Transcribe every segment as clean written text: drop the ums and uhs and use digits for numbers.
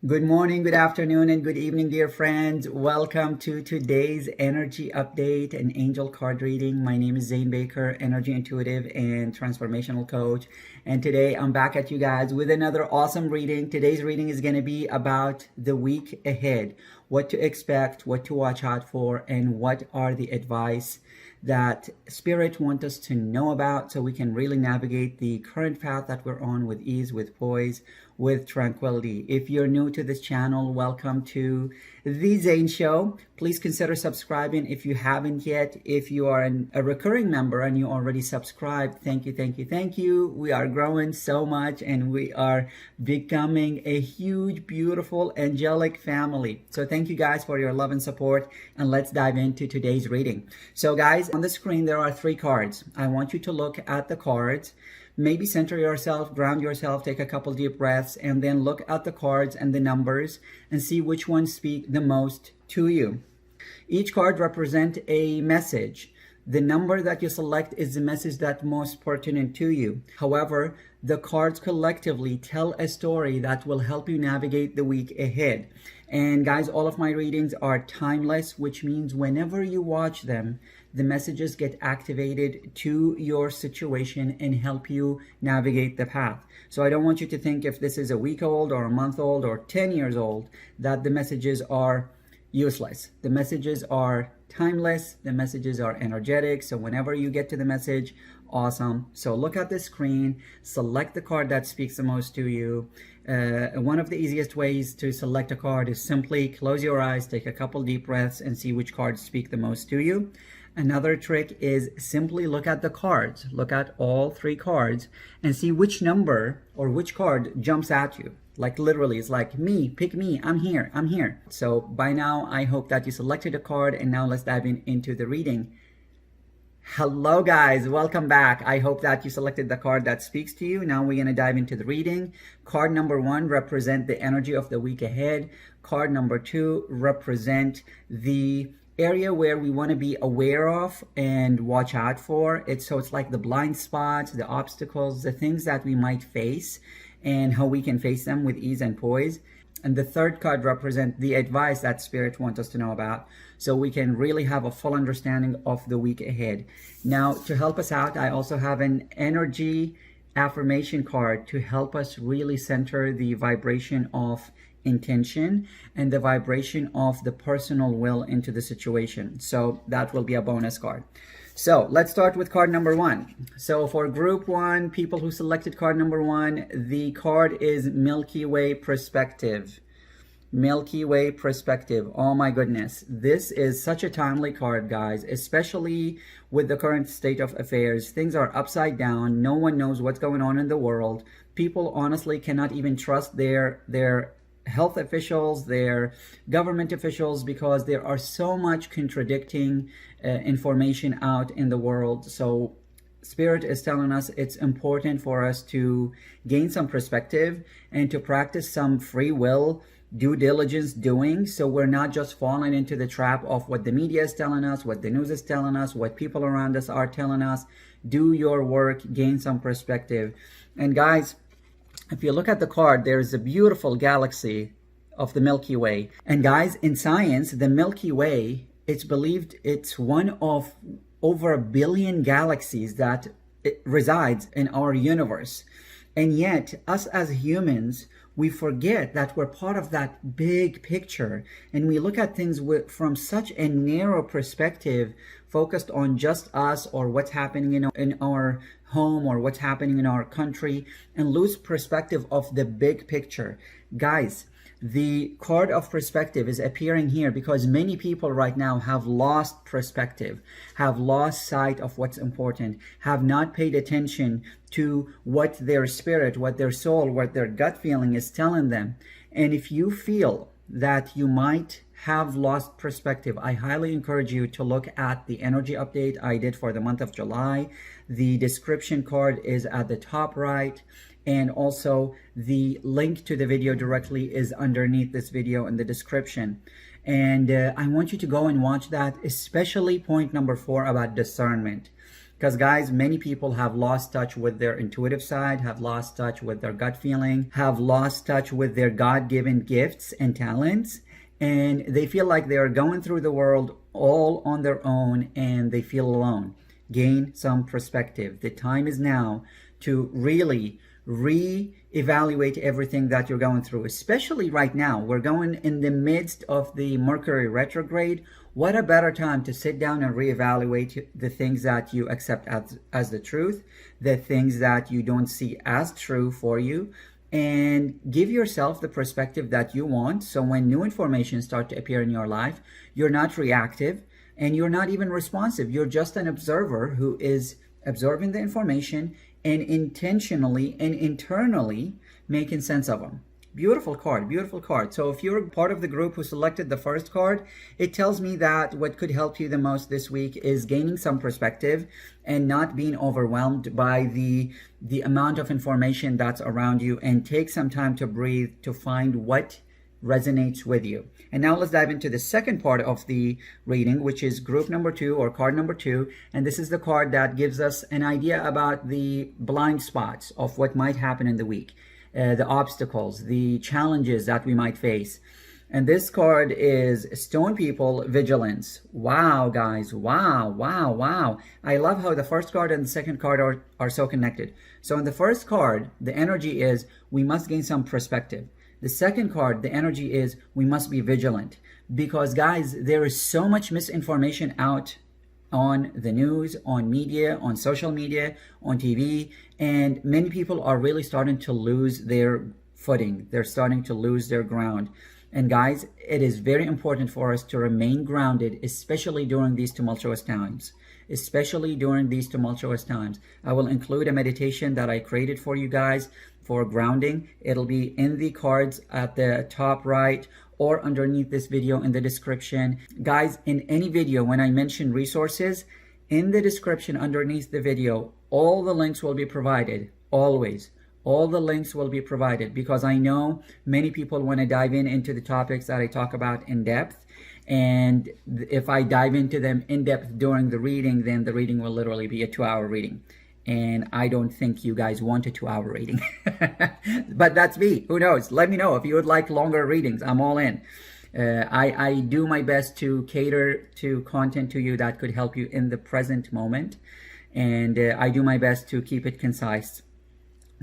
Good morning, good afternoon, and good evening, dear friends. Welcome to today's energy update and angel card reading. My name is Zane Baker, energy intuitive and transformational coach. And today I'm back at you guys with another awesome reading. Today's reading is going to be about the week ahead, what to expect, what to watch out for, and what are the advice that Spirit wants us to know about so we can really navigate the current path that we're on with ease, with poise, with tranquility. If you're new to this channel, welcome to The Zane Show. Please consider subscribing if you haven't yet. If you are a recurring member and you already subscribed, thank you, thank you, thank you. We are growing so much and we are becoming a huge, beautiful, angelic family. So thank you guys for your love and support, and let's dive into today's reading. So guys, on the screen there are 3 cards. I want you to look at the cards. Maybe center yourself, ground yourself, take a couple deep breaths, and then look at the cards and the numbers and see which ones speak the most to you. Each card represents a message. The number that you select is the message that's most pertinent to you. However, the cards collectively tell a story that will help you navigate the week ahead. And guys, all of my readings are timeless, which means whenever you watch them, the messages get activated to your situation and help you navigate the path. So I don't want you to think if this is a week old or a month old or 10 years old, that the messages are useless. The messages are timeless. The messages are energetic. So whenever you get to the message, awesome. So look at the screen, select the card that speaks the most to you. One of the easiest ways to select a card is simply close your eyes, take a couple deep breaths, and see which cards speak the most to you. Another trick is simply look at the cards. Look at all 3 cards and see which number or which card jumps at you. Like literally, it's like me, pick me, I'm here, I'm here. So by now, I hope that you selected a card, and now let's dive into the reading. Hello guys, welcome back. I hope that you selected the card that speaks to you. Now we're going to dive into the reading. Card number 1 represent the energy of the week ahead. Card number 2 represent the area where we want to be aware of and watch out for. It's like the blind spots, the obstacles, the things that we might face and how we can face them with ease and poise. And the 3rd card represents the advice that Spirit wants us to know about so we can really have a full understanding of the week ahead. Now, to help us out, I also have an energy affirmation card to help us really center the vibration of intention and the vibration of the personal will into the situation. So that will be a bonus card. So let's start with card number 1. So for group 1, people who selected card number 1, the card is Milky Way Perspective. Milky Way Perspective. Oh my goodness. This is such a timely card, guys, especially with the current state of affairs. Things are upside down. No one knows what's going on in the world. People honestly cannot even trust their health officials, their government officials, because there are so much contradicting information out in the world. So Spirit is telling us it's important for us to gain some perspective and to practice some free will due diligence doing, so we're not just falling into the trap of what the media is telling us, what the news is telling us, what people around us are telling us. Do your work, gain some perspective. And guys, if you look at the card, there's a beautiful galaxy of the Milky Way. And guys, in science, the Milky Way, it's believed it's one of over 1 billion galaxies that it resides in our universe. And yet, us as humans, we forget that we're part of that big picture. And we look at things from such a narrow perspective, focused on just us or what's happening in our home or what's happening in our country, and lose perspective of the big picture. Guys, the card of perspective is appearing here because many people right now have lost perspective, have lost sight of what's important, have not paid attention to what their spirit, what their soul, what their gut feeling is telling them. And if you feel that you might have lost perspective, I highly encourage you to look at the energy update I did for the month of July. The description card is at the top right, and also the link to the video directly is underneath this video in the description. And I want you to go and watch that, especially point number 4 about discernment. Because guys, many people have lost touch with their intuitive side, have lost touch with their gut feeling, have lost touch with their God-given gifts and talents, and they feel like they are going through the world all on their own and they feel alone. Gain some perspective. The time is now to really re-evaluate everything that you're going through, especially right now. We're going in the midst of the Mercury retrograde. What a better time to sit down and reevaluate the things that you accept as the truth, the things that you don't see as true for you, and give yourself the perspective that you want. So when new information starts to appear in your life, you're not reactive and you're not even responsive. You're just an observer who is absorbing the information and intentionally and internally making sense of them. Beautiful card, beautiful card. So if you're part of the group who selected the first card, it tells me that what could help you the most this week is gaining some perspective and not being overwhelmed by the amount of information that's around you, and take some time to breathe to find what resonates with you. And now let's dive into the second part of the reading, which is group number 2 or card number 2. And this is the card that gives us an idea about the blind spots of what might happen in the week, the obstacles, the challenges that we might face. And this card is Stone People Vigilance. Wow, guys. Wow, wow, wow. I love how the first card and the second card are so connected. So in the first card, the energy is we must gain some perspective. The second card, the energy is we must be vigilant. Because guys, there is so much misinformation out on the news, on media, on social media, on TV, and many people are really starting to lose their footing. They're starting to lose their ground. And guys, it is very important for us to remain grounded, especially during these tumultuous times. Especially during these tumultuous times. I will include a meditation that I created for you guys for grounding. It'll be in the cards at the top right or underneath this video in the description. Guys, in any video, when I mention resources, in the description underneath the video, all the links will be provided, always. All the links will be provided, because I know many people want to dive into the topics that I talk about in depth. And if I dive into them in depth during the reading, then the reading will literally be a 2-hour reading. And I don't think you guys want a 2-hour reading. But that's me. Who knows? Let me know if you would like longer readings. I'm all in. I do my best to cater to content to you that could help you in the present moment. And I do my best to keep it concise.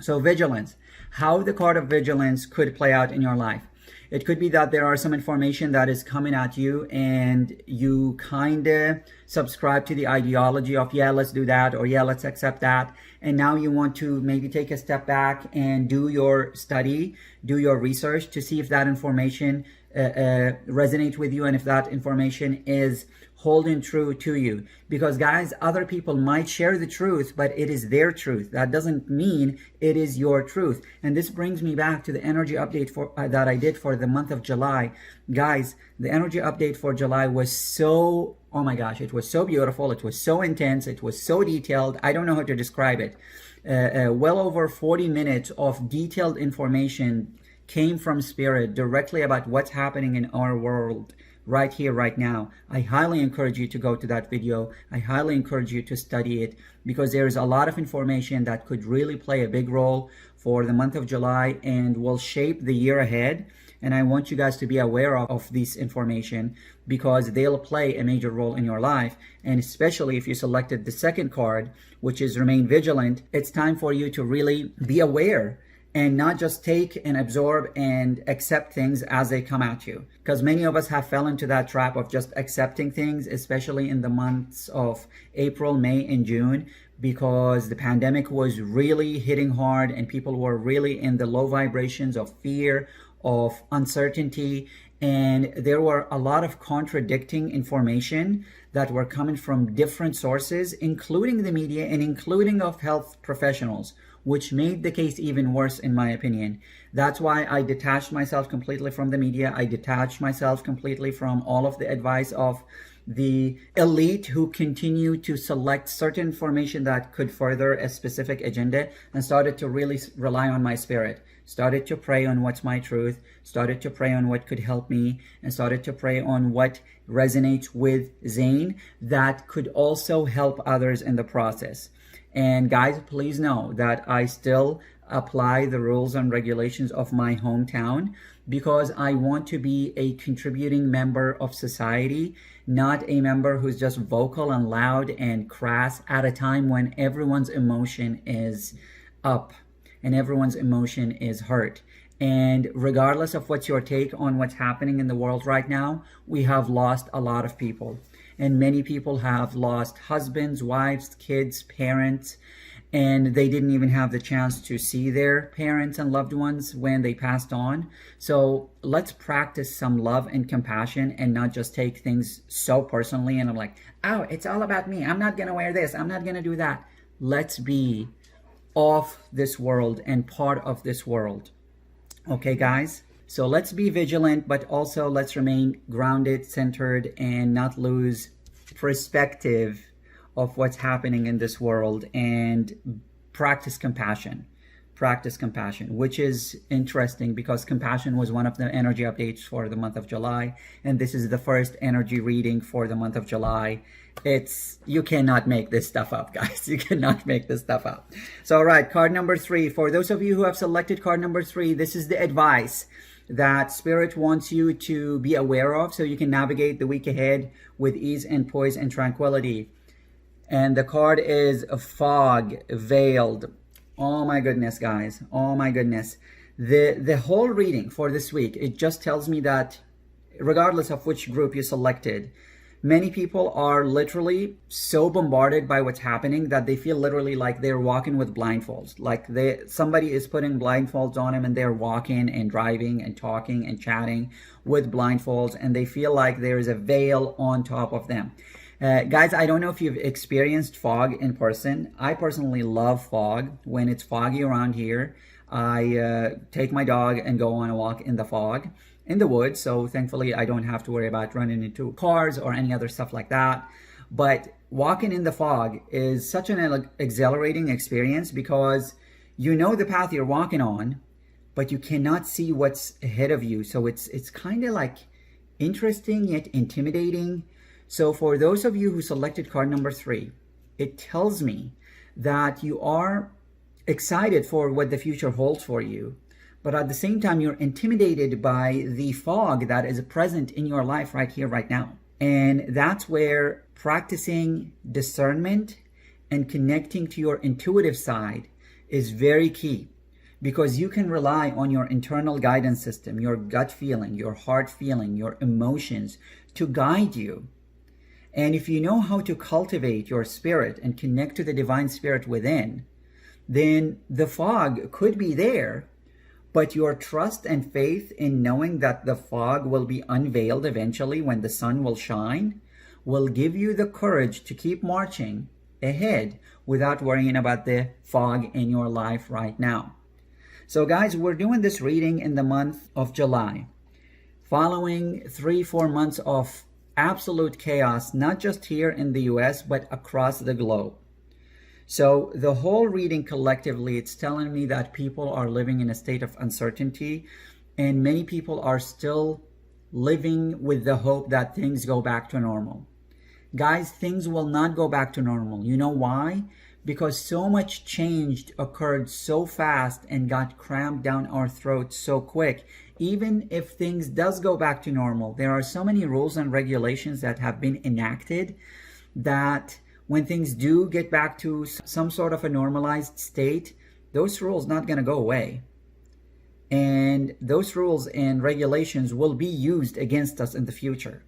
So vigilance. How the card of vigilance could play out in your life. It could be that there are some information that is coming at you and you kind of subscribe to the ideology of, yeah, let's do that, or yeah, let's accept that. And now you want to maybe take a step back and do your study, do your research to see if that information resonates with you and if that information is holding true to you. Because guys, other people might share the truth, but it is their truth. That doesn't mean it is your truth. And this brings me back to the energy update for that I did for the month of July. Guys, the energy update for July was so, oh my gosh, it was so beautiful. It was so intense. It was so detailed. I don't know how to describe it. Well over 40 minutes of detailed information came from Spirit directly about what's happening in our world right here, right now. I highly encourage you to go to that video. I highly encourage you to study it, because there is a lot of information that could really play a big role for the month of July and will shape the year ahead. And I want you guys to be aware of this information, because they'll play a major role in your life. And especially if you selected the second card, which is remain vigilant, it's time for you to really be aware and not just take and absorb and accept things as they come at you. Because many of us have fell into that trap of just accepting things, especially in the months of April, May, and June, because the pandemic was really hitting hard and people were really in the low vibrations of fear, of uncertainty, and there were a lot of contradicting information that were coming from different sources, including the media and including of health professionals, which made the case even worse, in my opinion. That's why I detached myself completely from the media. I detached myself completely from all of the advice of the elite who continue to select certain information that could further a specific agenda, and started to really rely on my spirit. started to pray on what's my truth, started to pray on what could help me, and started to pray on what resonates with Zane that could also help others in the process. And guys, please know that I still apply the rules and regulations of my hometown because I want to be a contributing member of society, not a member who's just vocal and loud and crass at a time when everyone's emotion is up and everyone's emotion is hurt. And regardless of what's your take on what's happening in the world right now, we have lost a lot of people. And many people have lost husbands, wives, kids, parents, and they didn't even have the chance to see their parents and loved ones when they passed on. So let's practice some love and compassion and not just take things so personally. And I'm like, oh, it's all about me. I'm not going to wear this. I'm not going to do that. Let's be of this world and part of this world. Okay, guys? So let's be vigilant, but also let's remain grounded, centered, and not lose perspective of what's happening in this world, and practice compassion. Practice compassion, which is interesting because compassion was one of the energy updates for the month of July, and this is the first energy reading for the month of July. You cannot make this stuff up, guys. You cannot make this stuff up. So, all right, card number 3. For those of you who have selected card number 3, this is the advice that Spirit wants you to be aware of so you can navigate the week ahead with ease and poise and tranquility. And the card is a fog, veiled. Oh my goodness, guys. Oh my goodness. The whole reading for this week, it just tells me that regardless of which group you selected, many people are literally so bombarded by what's happening that they feel literally like they're walking with blindfolds. Like somebody is putting blindfolds on them and they're walking and driving and talking and chatting with blindfolds, and they feel like there is a veil on top of them. Guys, I don't know if you've experienced fog in person. I personally love fog. When it's foggy around here, I take my dog and go on a walk in the fog in the woods. So thankfully, I don't have to worry about running into cars or any other stuff like that. But walking in the fog is such an exhilarating experience because you know the path you're walking on, but you cannot see what's ahead of you. So it's kind of like interesting yet intimidating. So for those of you who selected card number 3, it tells me that you are excited for what the future holds for you, but at the same time, you're intimidated by the fog that is present in your life right here, right now. And that's where practicing discernment and connecting to your intuitive side is very key, because you can rely on your internal guidance system, your gut feeling, your heart feeling, your emotions to guide you. And if you know how to cultivate your spirit and connect to the divine spirit within, then the fog could be there, but your trust and faith in knowing that the fog will be unveiled eventually when the sun will shine will give you the courage to keep marching ahead without worrying about the fog in your life right now. So guys, we're doing this reading in the month of July, following 3-4 months of absolute chaos, not just here in the US, but across the globe. So the whole reading collectively, it's telling me that people are living in a state of uncertainty, and many people are still living with the hope that things go back to normal. Guys, things will not go back to normal. You know why? Because so much change occurred so fast and got crammed down our throats so quick. Even if things does go back to normal, there are so many rules and regulations that have been enacted that when things do get back to some sort of a normalized state, those rules not going to go away. And those rules and regulations will be used against us in the future.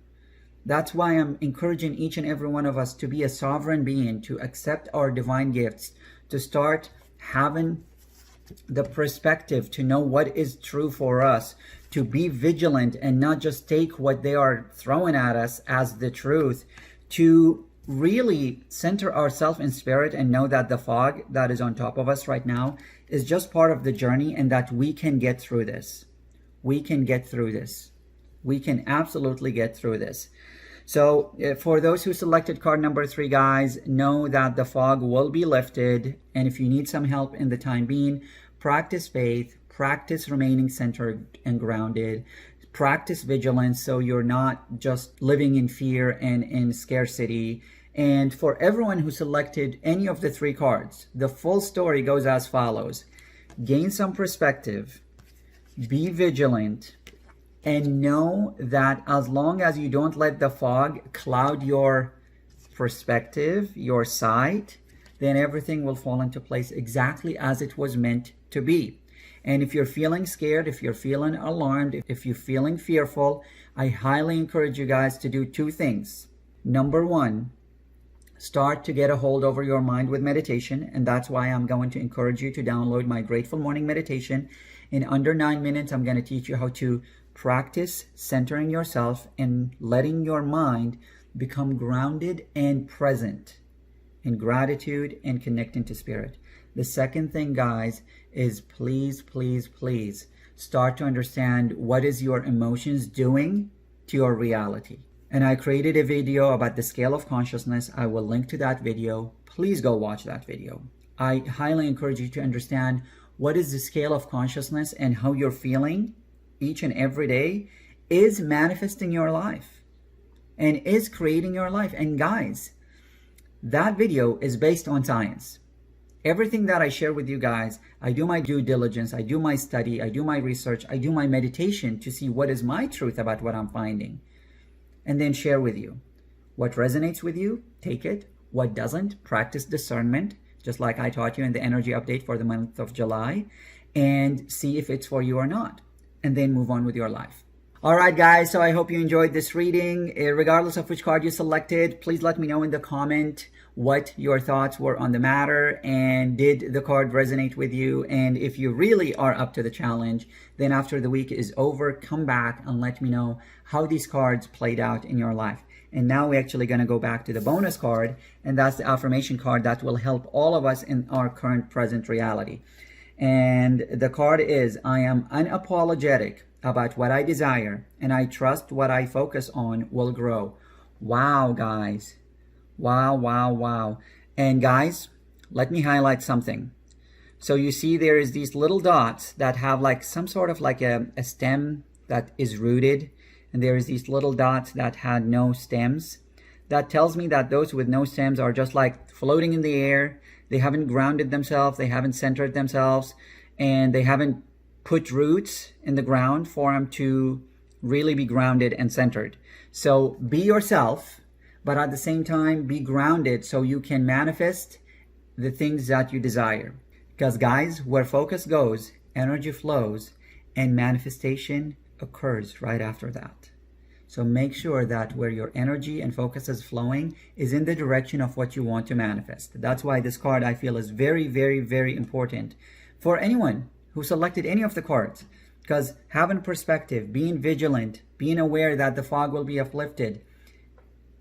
That's why I'm encouraging each and every one of us to be a sovereign being, to accept our divine gifts, to start having the perspective to know what is true for us, to be vigilant and not just take what they are throwing at us as the truth, to really center ourselves in spirit and know that the fog that is on top of us right now is just part of the journey, and that we can get through this. We can get through this. We can absolutely get through this. So for those who selected card number 3, guys, know that the fog will be lifted. And if you need some help in the time being, practice faith, practice remaining centered and grounded. Practice vigilance so you're not just living in fear and in scarcity. And for everyone who selected any of the three cards, the full story goes as follows. Gain some perspective, be vigilant, and know that as long as you don't let the fog cloud your perspective, your sight, then everything will fall into place exactly as it was meant to be. And if you're feeling scared, if you're feeling alarmed, if you're feeling fearful, I highly encourage you guys to do two things. Number one, start to get a hold over your mind with meditation. And that's why I'm going to encourage you to download my Grateful Morning Meditation. In under 9 minutes, I'm going to teach you how to practice centering yourself and letting your mind become grounded and present in gratitude and connecting to spirit. The second thing, guys, is please, please, please start to understand what is your emotions doing to your reality. And I created a video about the scale of consciousness. I will link to that video. Please go watch that video. I highly encourage you to understand what is the scale of consciousness and how you're feeling each and every day is manifesting your life and is creating your life. And guys, that video is based on science. Everything that I share with you guys, I do my due diligence, I do my study, I do my research, I do my meditation to see what is my truth about what I'm finding, and then share with you. What resonates with you, take it. What doesn't, practice discernment, just like I taught you in the energy update for the month of July, and see if it's for you or not, and then move on with your life. All right, guys, so I hope you enjoyed this reading. Regardless of which card you selected, please let me know in the comment what your thoughts were on the matter, and did the card resonate with you? And if you really are up to the challenge, then after the week is over, come back and let me know how these cards played out in your life. And now we're actually going to go back to the bonus card, and that's the affirmation card that will help all of us in our current present reality. And the card is, I am unapologetic about what I desire, and I trust what I focus on will grow. Wow, guys. Wow, wow, wow. And guys, let me highlight something. So you see there is these little dots that have like some sort of like a stem that is rooted, and there is these little dots that had no stems. That tells me that those with no stems are just like floating in the air. They haven't grounded themselves, they haven't centered themselves, and they haven't put roots in the ground for them to really be grounded and centered. So be yourself, but at the same time, be grounded so you can manifest the things that you desire. Because guys, where focus goes, energy flows, and manifestation occurs right after that. So make sure that where your energy and focus is flowing is in the direction of what you want to manifest. That's why this card, I feel, is very, very, very important for anyone who selected any of the cards. Because having perspective, being vigilant, being aware that the fog will be uplifted,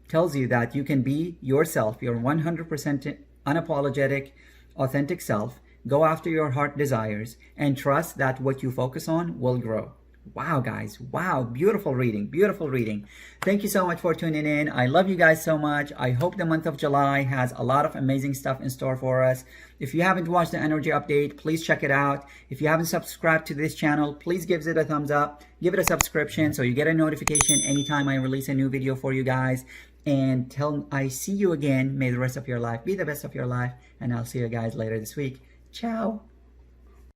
tells you that you can be yourself, your 100% unapologetic, authentic self, go after your heart desires, and trust that what you focus on will grow. Wow, guys. Wow. Beautiful reading. Beautiful reading. Thank you so much for tuning in. I love you guys so much. I hope the month of July has a lot of amazing stuff in store for us. If you haven't watched the energy update, please check it out. If you haven't subscribed to this channel, please give it a thumbs up. Give it a subscription so you get a notification anytime I release a new video for you guys. And till I see you again, may the rest of your life be the best of your life. And I'll see you guys later this week. Ciao.